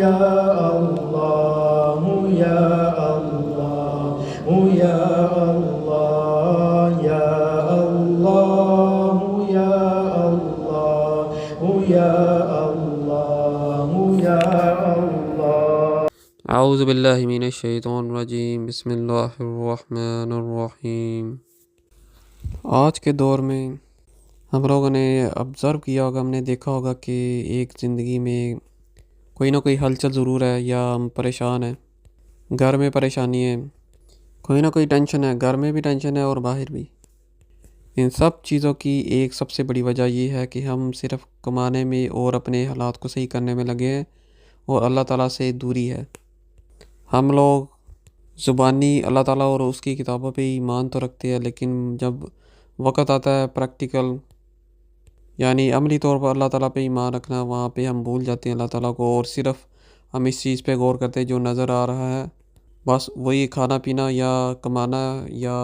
یا اللہ یا اللہ یا اللہ یا اللہ یا اللہ یا اللہ یا اللہ۔ اعوذ باللہ من الشیطان الرجیم، بسم اللہ الرحمن الرحیم۔ آج کے دور میں ہم لوگوں نے آبزرو کیا ہوگا، ہم نے دیکھا ہوگا کہ ایک زندگی میں کوئی نہ کوئی ہلچل ضرور ہے، یا ہم پریشان ہیں، گھر میں پریشانی ہے، کوئی نہ کوئی ٹینشن ہے، گھر میں بھی ٹینشن ہے اور باہر بھی۔ ان سب چیزوں کی ایک سب سے بڑی وجہ یہ ہے کہ ہم صرف کمانے میں اور اپنے حالات کو صحیح کرنے میں لگے ہیں، اور اللہ تعالیٰ سے دوری ہے۔ ہم لوگ زبانی اللہ تعالیٰ اور اس کی کتابوں پہ ایمان تو رکھتے ہیں، لیکن جب وقت آتا ہے پریکٹیکل یعنی عملی طور پر اللہ تعالیٰ پہ ایمان رکھنا، وہاں پہ ہم بھول جاتے ہیں اللہ تعالیٰ کو، اور صرف ہم اس چیز پہ غور کرتے ہیں جو نظر آ رہا ہے، بس وہی کھانا پینا یا کمانا یا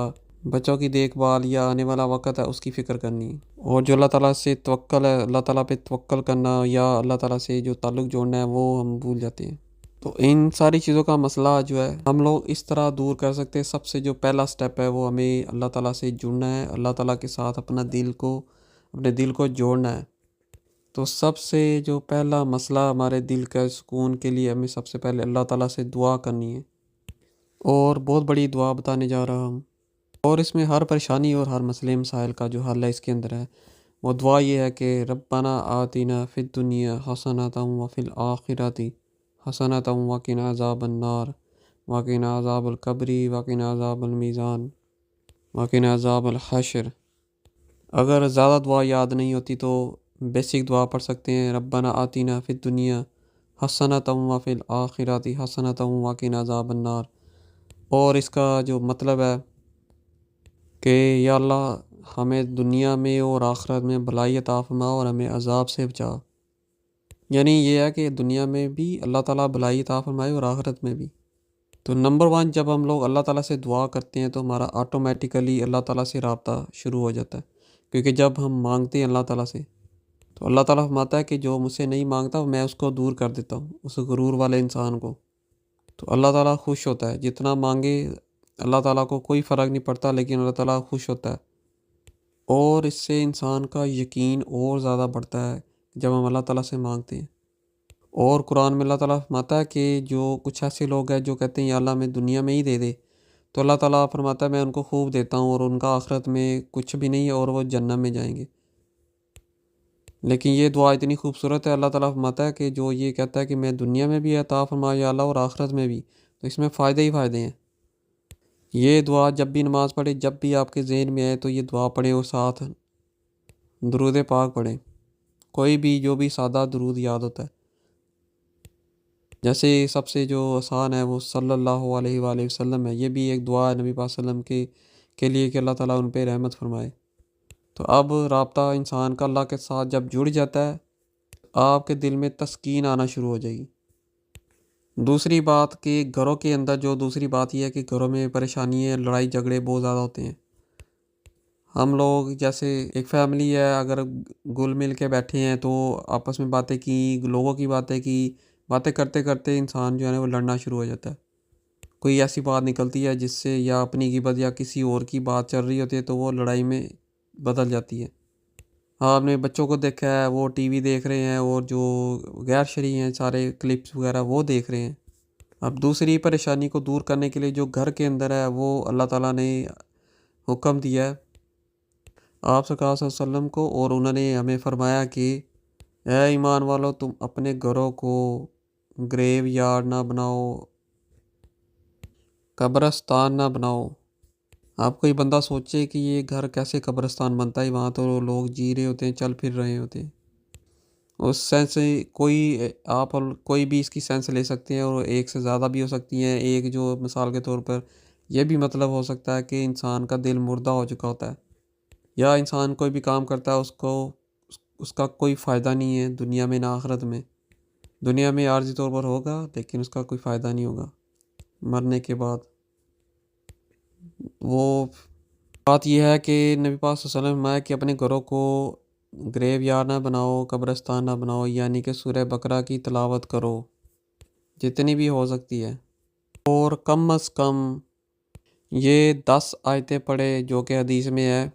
بچوں کی دیکھ بھال یا آنے والا وقت ہے اس کی فکر کرنی۔ اور جو اللہ تعالیٰ سے توکل ہے، اللہ تعالیٰ پہ توکل کرنا یا اللہ تعالیٰ سے جو تعلق جوڑنا ہے، وہ ہم بھول جاتے ہیں۔ تو ان ساری چیزوں کا مسئلہ جو ہے ہم لوگ اس طرح دور کر سکتے ہیں۔ سب سے جو پہلا سٹیپ ہے وہ ہمیں اللہ تعالیٰ سے جڑنا ہے، اللہ تعالیٰ کے ساتھ اپنے دل کو جوڑنا ہے۔ تو سب سے جو پہلا مسئلہ ہمارے دل کا سکون کے لیے ہمیں سب سے پہلے اللہ تعالیٰ سے دعا کرنی ہے، اور بہت بڑی دعا بتانے جا رہا ہوں، اور اس میں ہر پریشانی اور ہر مسئلے مسائل کا جو حل ہے اس کے اندر ہے۔ وہ دعا یہ ہے کہ ربنا آتنا فی الدنیا حسنۃ وفی الآخرۃ حسنۃ وقنا عذاب النار وقنا عذاب القبر وقنا عذاب المیزان وقنا عذاب الحشر۔ اگر زیادہ دعا یاد نہیں ہوتی تو بیسک دعا پڑھ سکتے ہیں، ربنا آتنا فی الدنیا حسنۃ وفی الآخرۃ حسنۃ وقنا عذاب النار۔ اور اس کا جو مطلب ہے کہ یا اللہ ہمیں دنیا میں اور آخرت میں بھلائی عطا فرما اور ہمیں عذاب سے بچا۔ یعنی یہ ہے کہ دنیا میں بھی اللہ تعالیٰ بھلائی عطا فرمائے اور آخرت میں بھی۔ تو نمبر 1، جب ہم لوگ اللہ تعالیٰ سے دعا کرتے ہیں تو ہمارا آٹومیٹیکلی اللہ تعالیٰ سے رابطہ شروع ہو جاتا ہے، کیونکہ جب ہم مانگتے ہیں اللہ تعالیٰ سے تو اللہ تعالیٰ فرماتا ہے کہ جو مجھ سے نہیں مانگتا میں اس کو دور کر دیتا ہوں، اس غرور والے انسان کو۔ تو اللہ تعالیٰ خوش ہوتا ہے، جتنا مانگے اللہ تعالیٰ کو کوئی فرق نہیں پڑتا، لیکن اللہ تعالیٰ خوش ہوتا ہے، اور اس سے انسان کا یقین اور زیادہ بڑھتا ہے جب ہم اللہ تعالیٰ سے مانگتے ہیں۔ اور قرآن میں اللہ تعالیٰ فرماتا ہے کہ جو کچھ ایسے لوگ ہیں جو کہتے ہیں یا اللہ ہمیں دنیا میں ہی دے دے، تو اللہ تعالیٰ فرماتا ہے میں ان کو خوب دیتا ہوں، اور ان کا آخرت میں کچھ بھی نہیں ہے اور وہ جنت میں جائیں گے۔ لیکن یہ دعا اتنی خوبصورت ہے، اللہ تعالیٰ فرماتا ہے کہ جو یہ کہتا ہے کہ میں دنیا میں بھی عطا فرما یا اللہ اور آخرت میں بھی، تو اس میں فائدے ہی فائدے ہیں۔ یہ دعا جب بھی نماز پڑھے، جب بھی آپ کے ذہن میں آئے تو یہ دعا پڑھیں، اور ساتھ درود پاک پڑھیں، کوئی بھی جو بھی سادہ درود یاد ہوتا ہے۔ جیسے سب سے جو آسان ہے وہ صلی اللہ علیہ وآلہ وسلم ہے، یہ بھی ایک دعا ہے نبی پاک صلی اللہ علیہ وسلم کے لیے کہ اللہ تعالیٰ ان پہ رحمت فرمائے۔ تو اب رابطہ انسان کا اللہ کے ساتھ جب جڑ جاتا ہے، آپ کے دل میں تسکین آنا شروع ہو جائے گی۔ دوسری بات کہ گھروں کے اندر دوسری بات یہ ہے کہ گھروں میں پریشانی ہے، لڑائی جھگڑے بہت زیادہ ہوتے ہیں۔ ہم لوگ جیسے ایک فیملی ہے، اگر گل مل کے بیٹھے ہیں تو آپس میں باتیں کی، لوگوں کی باتیں کرتے کرتے انسان جو ہے نا وہ لڑنا شروع ہو جاتا ہے۔ کوئی ایسی بات نکلتی ہے جس سے یا اپنی غیبت یا کسی اور کی بات چل رہی ہوتی ہے تو وہ لڑائی میں بدل جاتی ہے۔ ہاں، آپ نے بچوں کو دیکھا ہے، وہ ٹی وی دیکھ رہے ہیں، اور جو غیر شرعی ہیں سارے کلپس وغیرہ وہ دیکھ رہے ہیں۔ اب دوسری پریشانی کو دور کرنے کے لیے جو گھر کے اندر ہے وہ اللہ تعالیٰ نے حکم دیا ہے آپ صلی اللہ علیہ وسلم کو، اور انہوں نے ہمیں فرمایا کہ اے ایمان والو، تم اپنے گھروں کو گریو یارڈ نہ بناؤ، قبرستان نہ بناؤ۔ آپ کوئی بندہ سوچے کہ یہ گھر کیسے قبرستان بنتا ہے، وہاں تو لوگ جی رہے ہوتے ہیں، چل پھر رہے ہوتے ہیں۔ اس سینس سے آپ کوئی بھی اس کی سینس لے سکتے ہیں، اور ایک سے زیادہ بھی ہو سکتی ہیں۔ ایک جو مثال کے طور پر یہ بھی مطلب ہو سکتا ہے کہ انسان کا دل مردہ ہو چکا ہوتا ہے، یا انسان کوئی بھی کام کرتا ہے اس کا کوئی فائدہ نہیں ہے دنیا میں نہ آخرت میں۔ دنیا میں عارضی طور پر ہوگا لیکن اس کا کوئی فائدہ نہیں ہوگا مرنے کے بعد۔ وہ بات یہ ہے کہ نبی پاک صلی اللہ علیہ وسلم نے فرمایا کہ اپنے گھروں کو گریو یارڈ نہ بناؤ، قبرستان نہ بناؤ، یعنی کہ سورہ بقرہ کی تلاوت کرو، جتنی بھی ہو سکتی ہے، اور کم از کم یہ 10 آیتیں پڑھے جو کہ حدیث میں ہے،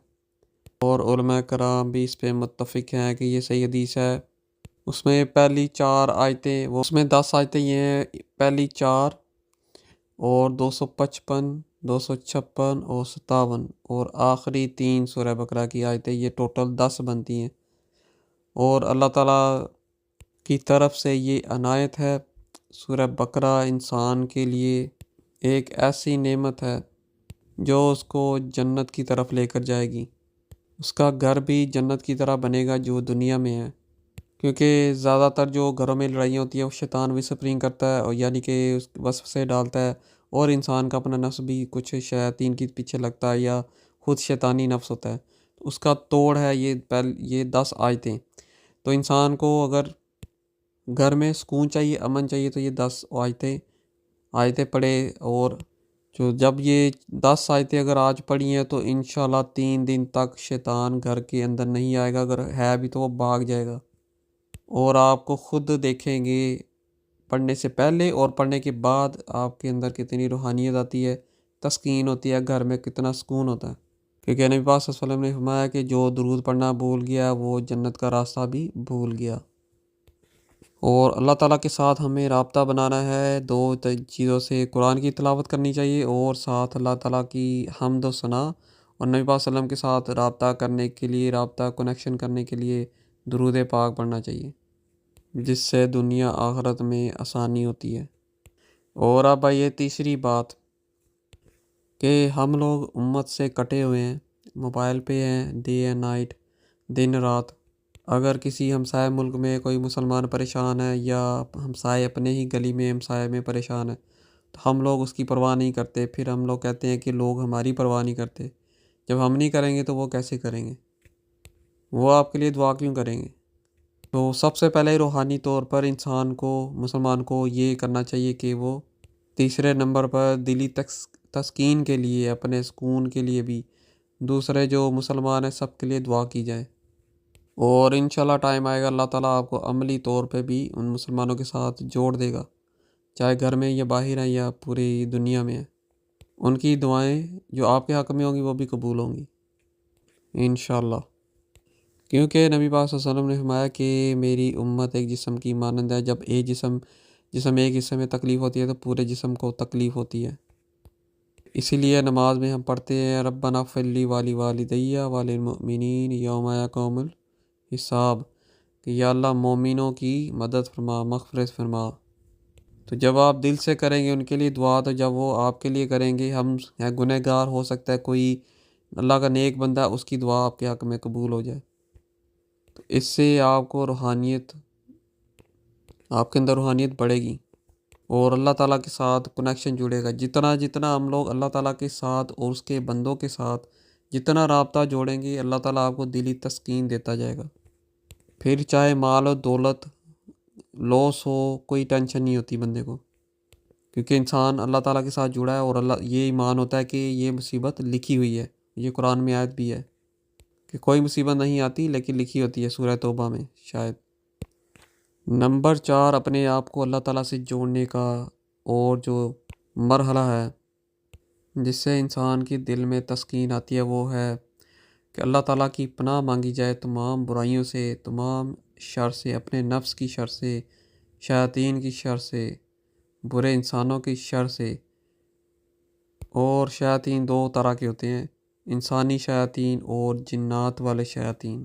اور علماء کرام بھی اس پہ متفق ہیں کہ یہ صحیح حدیث ہے۔ اس میں پہلی 4 آیتیں، وہ اس میں 10 آیتیں یہ ہیں، پہلی 4 اور 255، 256 اور 57، اور آخری 3 سورہ بقرہ کی آیتیں، یہ ٹوٹل 10 بنتی ہیں۔ اور اللہ تعالیٰ کی طرف سے یہ عنایت ہے، سورہ بقرہ انسان کے لیے ایک ایسی نعمت ہے جو اس کو جنت کی طرف لے کر جائے گی۔ اس کا گھر بھی جنت کی طرح بنے گا جو دنیا میں ہے، کیونکہ زیادہ تر جو گھروں میں لڑائیاں ہوتی ہیں وہ شیطان وسپرنگ کرتا ہے، اور یعنی کہ اس وسوسے ڈالتا ہے، اور انسان کا اپنا نفس بھی کچھ شیاطین کے پیچھے لگتا ہے یا خود شیطانی نفس ہوتا ہے۔ اس کا توڑ ہے یہ 10 آیتیں۔ تو انسان کو اگر گھر میں سکون چاہیے، امن چاہیے، تو یہ 10 آیتیں پڑھے، اور جب یہ 10 آیتیں اگر آج پڑھی ہیں تو انشاءاللہ 3 دن تک شیطان گھر کے اندر نہیں آئے گا، اگر ہے بھی تو وہ بھاگ جائے گا۔ اور آپ کو خود دیکھیں گے پڑھنے سے پہلے اور پڑھنے کے بعد آپ کے اندر کتنی روحانیت آتی ہے، تسکین ہوتی ہے، گھر میں کتنا سکون ہوتا ہے، کیونکہ نبی پاک صلی اللہ علیہ وسلم نے فرمایا کہ جو درود پڑھنا بھول گیا وہ جنت کا راستہ بھی بھول گیا۔ اور اللہ تعالیٰ کے ساتھ ہمیں رابطہ بنانا ہے 2 چیزوں سے، قرآن کی تلاوت کرنی چاہیے، اور ساتھ اللہ تعالیٰ کی حمد و ثنا، اور نبی پاک صلی اللہ علیہ وسلم کے ساتھ رابطہ کرنے کے لیے، رابطہ کنیکشن کرنے کے لیے درود پاک پڑھنا چاہیے، جس سے دنیا آخرت میں آسانی ہوتی ہے۔ اور اب آئیے تیسری بات، کہ ہم لوگ امت سے کٹے ہوئے ہیں، موبائل پہ ہیں ڈے اینڈ نائٹ، دن رات۔ اگر کسی ہمسائے ملک میں کوئی مسلمان پریشان ہے، یا ہمسائے اپنے ہی گلی میں ہمسائے میں پریشان ہے، تو ہم لوگ اس کی پرواہ نہیں کرتے، پھر ہم لوگ کہتے ہیں کہ لوگ ہماری پرواہ نہیں کرتے۔ جب ہم نہیں کریں گے تو وہ کیسے کریں گے؟ وہ آپ کے لیے دعا کیوں کریں گے؟ تو سب سے پہلے روحانی طور پر انسان کو، مسلمان کو یہ کرنا چاہیے کہ وہ تیسرے نمبر پر دلی تسکین کے لیے، اپنے سکون کے لیے بھی دوسرے جو مسلمان ہیں سب کے لیے دعا کی جائے، اور انشاءاللہ ٹائم آئے گا اللہ تعالیٰ آپ کو عملی طور پہ بھی ان مسلمانوں کے ساتھ جوڑ دے گا، چاہے گھر میں یا باہر ہیں یا پوری دنیا میں ہیں۔ ان کی دعائیں جو آپ کے حق میں ہوں گی وہ بھی قبول ہوں گی انشاءاللہ، کیونکہ نبی پاک صلی اللہ علیہ وسلم نے فرمایا کہ میری امت ایک جسم کی مانند ہے، جب ایک جسم ایک حصے میں تکلیف ہوتی ہے تو پورے جسم کو تکلیف ہوتی ہے۔ اسی لیے نماز میں ہم پڑھتے ہیں ربنا اغفر لی والی والدیہ وللمؤمنین یوم یقوم الحساب، کہ یا اللہ مومنوں کی مدد فرما، مغفرت فرما۔ تو جب آپ دل سے کریں گے ان کے لیے دعا، تو جب وہ آپ کے لیے کریں گے، ہم گنہ گار، ہو سکتا ہے کوئی اللہ کا نیک بندہ اس کی دعا آپ کے حق میں قبول ہو جائے، تو اس سے آپ کو آپ کے اندر روحانیت بڑھے گی، اور اللہ تعالیٰ کے ساتھ کنیکشن جڑے گا۔ جتنا ہم لوگ اللہ تعالیٰ کے ساتھ اور اس کے بندوں کے ساتھ جتنا رابطہ جوڑیں گے، اللہ تعالیٰ آپ کو دلی تسکین دیتا جائے گا۔ پھر چاہے مال و دولت لاس ہو، کوئی ٹینشن نہیں ہوتی بندے کو، کیونکہ انسان اللہ تعالیٰ کے ساتھ جڑا ہے، اور یہ ایمان ہوتا ہے کہ یہ مصیبت لکھی ہوئی ہے۔ یہ قرآن میں آیت بھی ہے کہ کوئی مصیبت نہیں آتی لیکن لکھی ہوتی ہے، سورہ توبہ میں شاید۔ نمبر 4، اپنے آپ کو اللہ تعالیٰ سے جوڑنے کا اور جو مرحلہ ہے جس سے انسان کی دل میں تسکین آتی ہے، وہ ہے کہ اللہ تعالیٰ کی پناہ مانگی جائے تمام برائیوں سے، تمام شر سے، اپنے نفس کی شر سے، شیاطین کی شر سے، برے انسانوں کی شر سے۔ اور شیاطین 2 طرح کے ہوتے ہیں، انسانی شیاطین اور جنات والے شیاطین،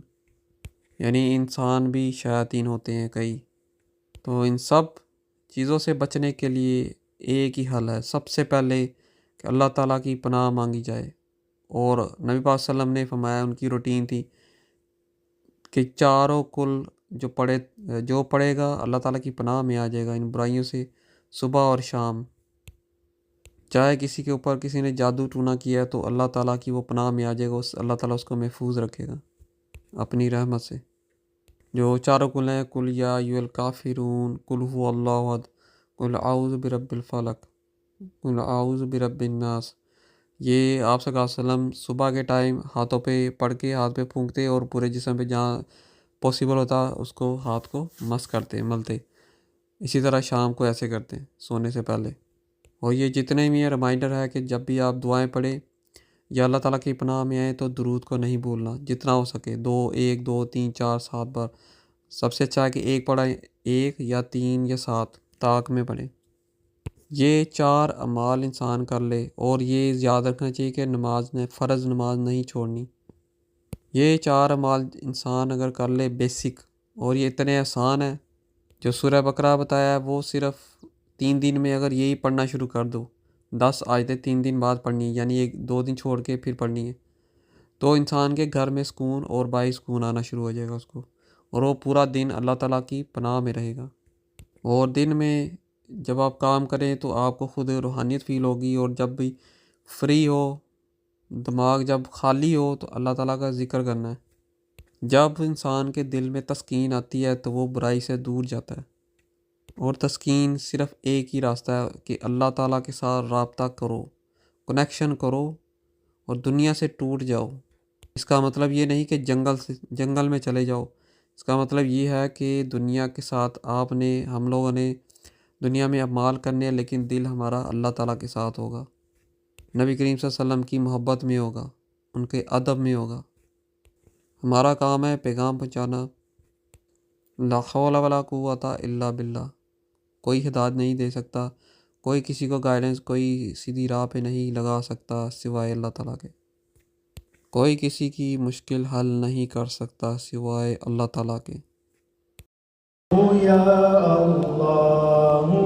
یعنی انسان بھی شیاطین ہوتے ہیں کئی۔ تو ان سب چیزوں سے بچنے کے لیے ایک ہی حل ہے، سب سے پہلے کہ اللہ تعالیٰ کی پناہ مانگی جائے، اور نبی پاک صلی اللہ علیہ وسلم نے فرمایا، ان کی روٹین تھی کہ چاروں کل جو پڑھے گا اللہ تعالیٰ کی پناہ میں آ جائے گا ان برائیوں سے، صبح اور شام۔ چاہے کسی کے اوپر کسی نے جادو ٹونا کیا ہے تو اللہ تعالیٰ کی وہ پناہ میں آ جائے گا، اللہ تعالیٰ اس کو محفوظ رکھے گا اپنی رحمت سے۔ جو چاروں کل ہیں، کل یا ایھا الکافرون، کل ھو اللہ احد، کل اعوذ برب الفلق، کل اعوذ برب الناس، یہ آپ صلی اللہ علیہ وسلم صبح کے ٹائم ہاتھوں پہ پڑھ کے ہاتھ پہ پھونکتے، اور پورے جسم پہ جہاں پاسبل ہوتا اس کو ہاتھ کو مس کرتے، ملتے۔ اسی طرح شام کو ایسے کرتے ہیں سونے سے پہلے۔ اور یہ جتنے بھی یہ ریمائنڈر ہے کہ جب بھی آپ دعائیں پڑھیں یا اللہ تعالیٰ کی پناہ میں آئیں تو درود کو نہیں بھولنا، جتنا ہو سکے 2 1 2 3 4 7 بار۔ سب سے اچھا ہے کہ ایک پڑھیں، 1 یا 3 یا 7 طاق میں پڑھیں۔ یہ 4 اعمال انسان کر لے، اور یہ یاد رکھنا چاہیے کہ نماز نے فرض نماز نہیں چھوڑنی۔ یہ 4 اعمال انسان اگر کر لے بیسک، اور یہ اتنے آسان ہیں، جو سورہ بقرہ بتایا ہے وہ صرف 3 دن میں اگر یہی پڑھنا شروع کر دو، 10 آیتیں 3 دن بعد پڑھنی ہے، یعنی 2 دن چھوڑ کے پھر پڑھنی ہے، تو انسان کے گھر میں سکون اور باعث سکون آنا شروع ہو جائے گا اس کو، اور وہ پورا دن اللہ تعالیٰ کی پناہ میں رہے گا۔ اور دن میں جب آپ کام کریں تو آپ کو خود روحانیت فیل ہوگی، اور جب بھی فری ہو، دماغ جب خالی ہو تو اللہ تعالیٰ کا ذکر کرنا ہے۔ جب انسان کے دل میں تسکین آتی ہے تو وہ برائی سے دور جاتا ہے، اور تسکین صرف ایک ہی راستہ ہے کہ اللہ تعالیٰ کے ساتھ رابطہ کرو، کنیکشن کرو، اور دنیا سے ٹوٹ جاؤ۔ اس کا مطلب یہ نہیں کہ جنگل میں چلے جاؤ، اس کا مطلب یہ ہے کہ دنیا کے ساتھ ہم لوگوں نے دنیا میں اعمال کرنے ہیں، لیکن دل ہمارا اللہ تعالیٰ کے ساتھ ہوگا، نبی کریم صلی اللہ علیہ وسلم کی محبت میں ہوگا، ان کے ادب میں ہوگا۔ ہمارا کام ہے پیغام پہنچانا۔ لا حول ولا قوت الا باللہ۔ کوئی ہدایت نہیں دے سکتا، کوئی کسی کو گائیڈنس، کوئی سیدھی راہ پہ نہیں لگا سکتا سوائے اللہ تعالیٰ کے۔ کوئی کسی کی مشکل حل نہیں کر سکتا سوائے اللہ تعالیٰ کے۔ یا اللہ